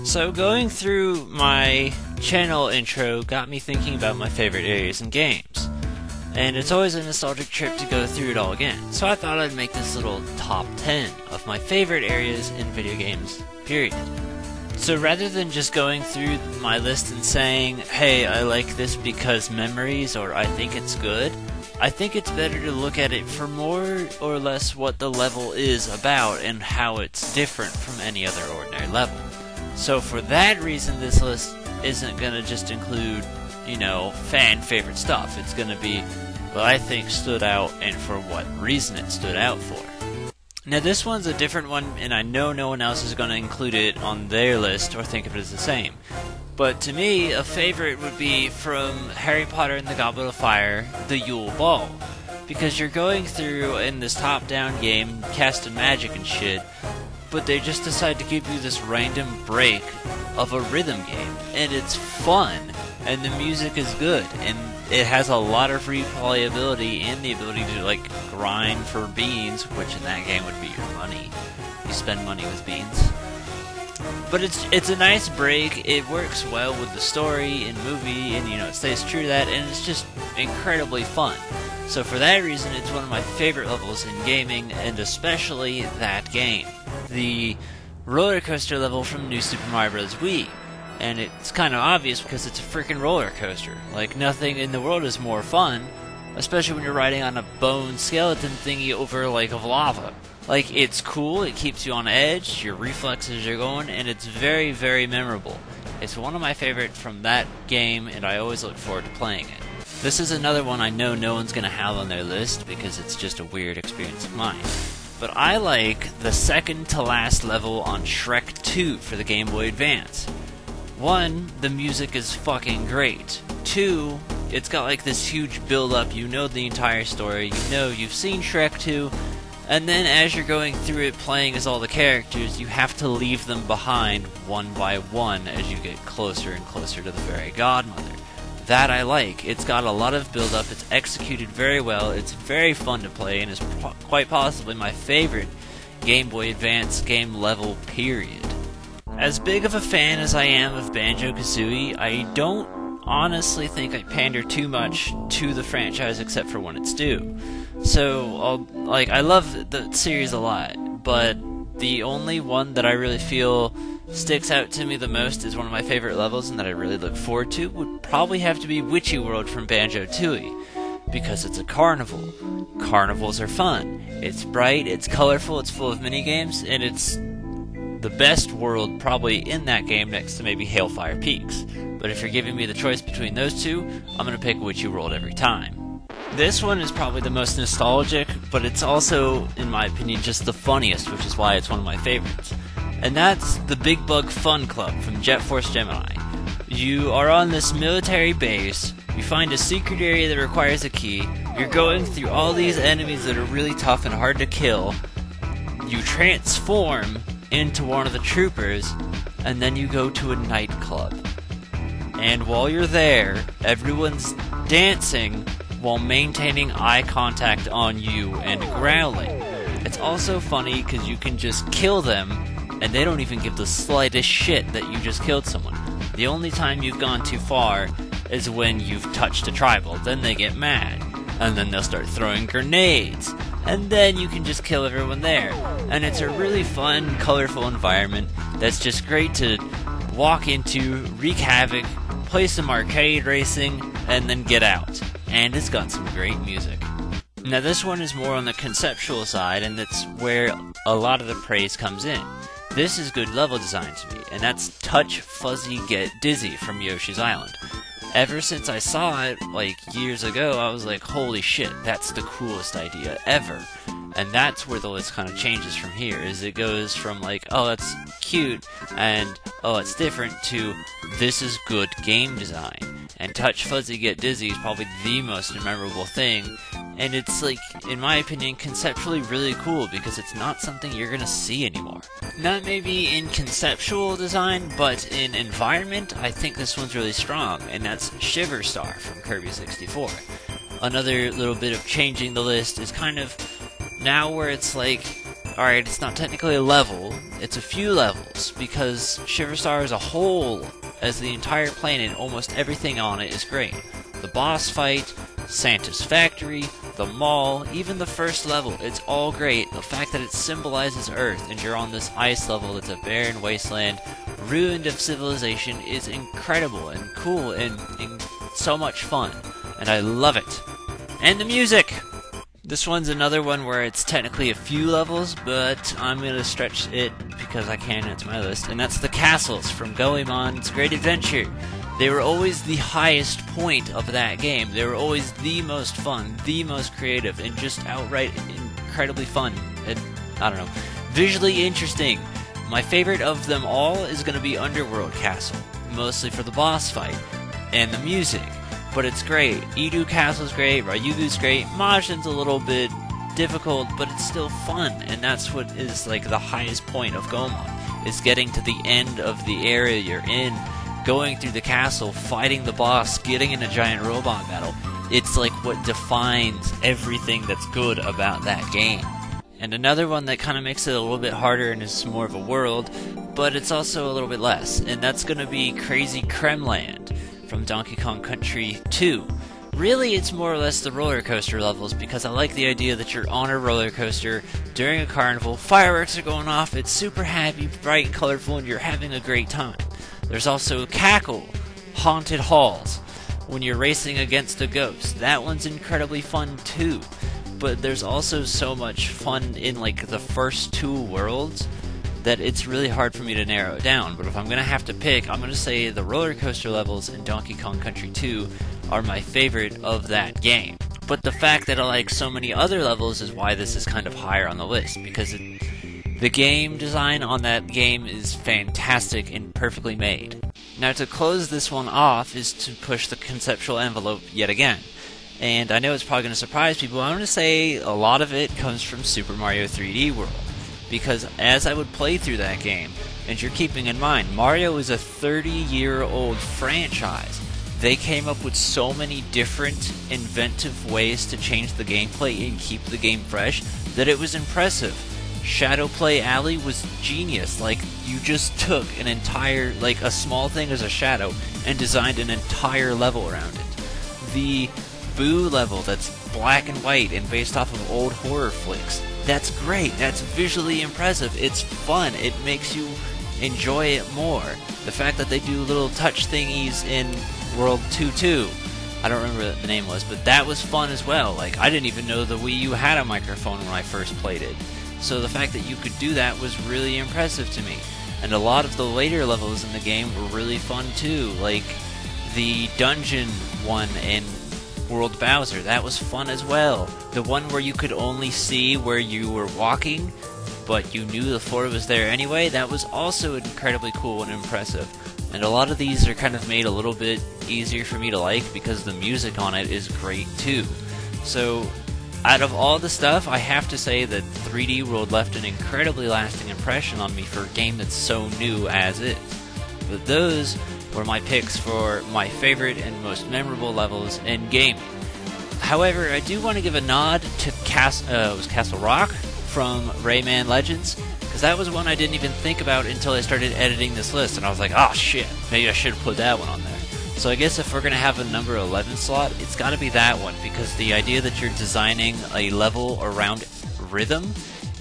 So going through my channel intro got me thinking about my favorite areas in games. And it's always a nostalgic trip to go through it all again. So I thought I'd make this little top 10 of my favorite areas in video games, period. So rather than just going through my list and saying, hey, I like this because memories or I think it's good, I think it's better to look at it for more or less what the level is about and how it's different from any other ordinary level. So for that reason, this list isn't going to just include, fan favorite stuff. It's going to be what I think stood out and for what reason it stood out for. Now this one's a different one, and I know no one else is going to include it on their list or think of it as the same. But to me, a favorite would be from Harry Potter and the Goblet of Fire, the Yule Ball. Because you're going through in this top-down game, casting magic and shit, but they just decide to give you this random break of a rhythm game. And it's fun, and the music is good, and it has a lot of replayability and the ability to, grind for beans, which in that game would be your money. You spend money with beans. But it's a nice break. It works well with the story and movie, and it stays true to that, and it's just incredibly fun. So for that reason, it's one of my favorite levels in gaming, and especially that game. The roller coaster level from New Super Mario Bros. Wii. And it's kind of obvious because it's a freaking roller coaster. Nothing in the world is more fun, especially when you're riding on a bone skeleton thingy over a lake of lava. It's cool, it keeps you on edge, your reflexes are going, and it's very, very memorable. It's one of my favorite from that game, and I always look forward to playing it. This is another one I know no one's going to have on their list because it's just a weird experience of mine. But I like the second to last level on Shrek II for the Game Boy Advance. 1, the music is fucking great. 2, it's got this huge build-up, you know the entire story, you've seen Shrek 2, and then as you're going through it playing as all the characters, you have to leave them behind one by one as you get closer and closer to the fairy godmother. That I like. It's got a lot of build-up, it's executed very well, it's very fun to play, and is quite possibly my favorite Game Boy Advance game level, period. As big of a fan as I am of BanjoKazooie, I don't honestly think I pander too much to the franchise except for when it's due. So, I love the series a lot, but the only one that I really feel sticks out to me the most is one of my favorite levels and that I really look forward to would probably have to be Witchy World from Banjo-Tooie, because it's a carnival. Carnivals are fun. It's bright, it's colorful, it's full of minigames, and it's the best world probably in that game next to maybe Hailfire Peaks. But if you're giving me the choice between those two, I'm going to pick Witchy World every time. This one is probably the most nostalgic, but it's also, in my opinion, just the funniest, which is why it's one of my favorites. And that's the Big Bug Fun Club from Force Gemini. You are on this military base, you find a secret area that requires a key, you're going through all these enemies that are really tough and hard to kill, you transform into one of the troopers, and then you go to a nightclub. And while you're there, everyone's dancing while maintaining eye contact on you and growling. It's also funny because you can just kill them, and they don't even give the slightest shit that you just killed someone. The only time you've gone too far is when you've touched a tribal. Then they get mad, and then they'll start throwing grenades, and then you can just kill everyone there. And it's a really fun, colorful environment that's just great to walk into, wreak havoc, play some arcade racing, and then get out. And it's got some great music. Now this one is more on the conceptual side, and that's where a lot of the praise comes in. This is good level design to me, and that's Touch Fuzzy Get Dizzy from Yoshi's Island. Ever since I saw it, years ago, I was like, holy shit, that's the coolest idea ever. And that's where the list kind of changes from here, is it goes from oh, that's cute, and oh, it's different, to this is good game design. And Touch Fuzzy Get Dizzy is probably the most memorable thing, and it's in my opinion, conceptually really cool, because it's not something you're gonna see anymore. Not maybe in conceptual design, but in environment, I think this one's really strong, and that's Shiver Star from Kirby 64. Another little bit of changing the list is kind of now where it's alright, it's not technically a level, it's a few levels, because Shiver Star as a whole, as the entire planet, almost everything on it is great. The boss fight, Santa's factory, the mall, even the first level, it's all great. The fact that it symbolizes Earth and you're on this ice level that's a barren wasteland, ruined of civilization, is incredible and cool and so much fun. And I love it. And the music! This one's another one where it's technically a few levels, but I'm going to stretch it because I can, it's my list. And that's the castles from Goemon's Great Adventure. They were always the highest point of that game. They were always the most fun, the most creative, and just outright incredibly fun. And, I don't know, visually interesting. My favorite of them all is going to be Underworld Castle, mostly for the boss fight and the music. But it's great. Edu Castle's great, Ryugu's great, Majin's a little bit difficult, but it's still fun, and that's what is like the highest point of Goemon, is getting to the end of the area you're in, going through the castle, fighting the boss, getting in a giant robot battle. It's like what defines everything that's good about that game. And another one that kind of makes it a little bit harder and is more of a world, but it's also a little bit less, and that's going to be Crazy Creme Land from Donkey Kong Country 2. Really, it's more or less the roller coaster levels, because I like the idea that you're on a roller coaster during a carnival, fireworks are going off, it's super happy, bright and colorful, and you're having a great time. There's also Cackle, Haunted Halls, when you're racing against a ghost. That one's incredibly fun too. But there's also so much fun in like the first two worlds that it's really hard for me to narrow it down. But if I'm going to have to pick, I'm going to say the roller coaster levels in Donkey Kong Country 2 are my favorite of that game. But the fact that I like so many other levels is why this is kind of higher on the list, because the game design on that game is fantastic and perfectly made. Now, to close this one off is to push the conceptual envelope yet again. And I know it's probably going to surprise people, I'm going to say a lot of it comes from Super Mario 3D World. Because as I would play through that game, and you're keeping in mind, Mario is a 30-year-old franchise. They came up with so many different inventive ways to change the gameplay and keep the game fresh that it was impressive. Shadow Play Alley was genius. Like, you just took an entire, like, a small thing as a shadow and designed an entire level around it. The Boo level that's black and white and based off of old horror flicks. That's great. That's visually impressive. It's fun. It makes you enjoy it more. The fact that they do little touch thingies in World 2-2, I don't remember what the name was, but that was fun as well. Like, I didn't even know the Wii U had a microphone when I first played it. So the fact that you could do that was really impressive to me. And a lot of the later levels in the game were really fun too, like the dungeon one in World Bowser. That was fun as well. The one where you could only see where you were walking, but you knew the floor was there anyway, that was also incredibly cool and impressive. And a lot of these are kind of made a little bit easier for me to like because the music on it is great too. So, out of all the stuff, I have to say that 3D World left an incredibly lasting impression on me for a game that's so new as is. But those were my picks for my favorite and most memorable levels in gaming. However, I do want to give a nod to Castle Rock from Rayman Legends, because that was one I didn't even think about until I started editing this list, and I was like, oh shit, maybe I should have put that one on there. So I guess if we're going to have a number 11 slot, it's got to be that one, because the idea that you're designing a level around rhythm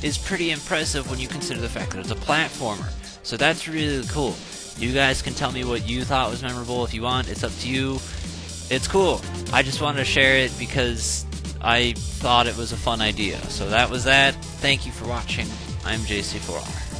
is pretty impressive when you consider the fact that it's a platformer. So that's really cool. You guys can tell me what you thought was memorable if you want. It's up to you. It's cool. I just wanted to share it because I thought it was a fun idea. So that was that. Thank you for watching. I'm JC4R.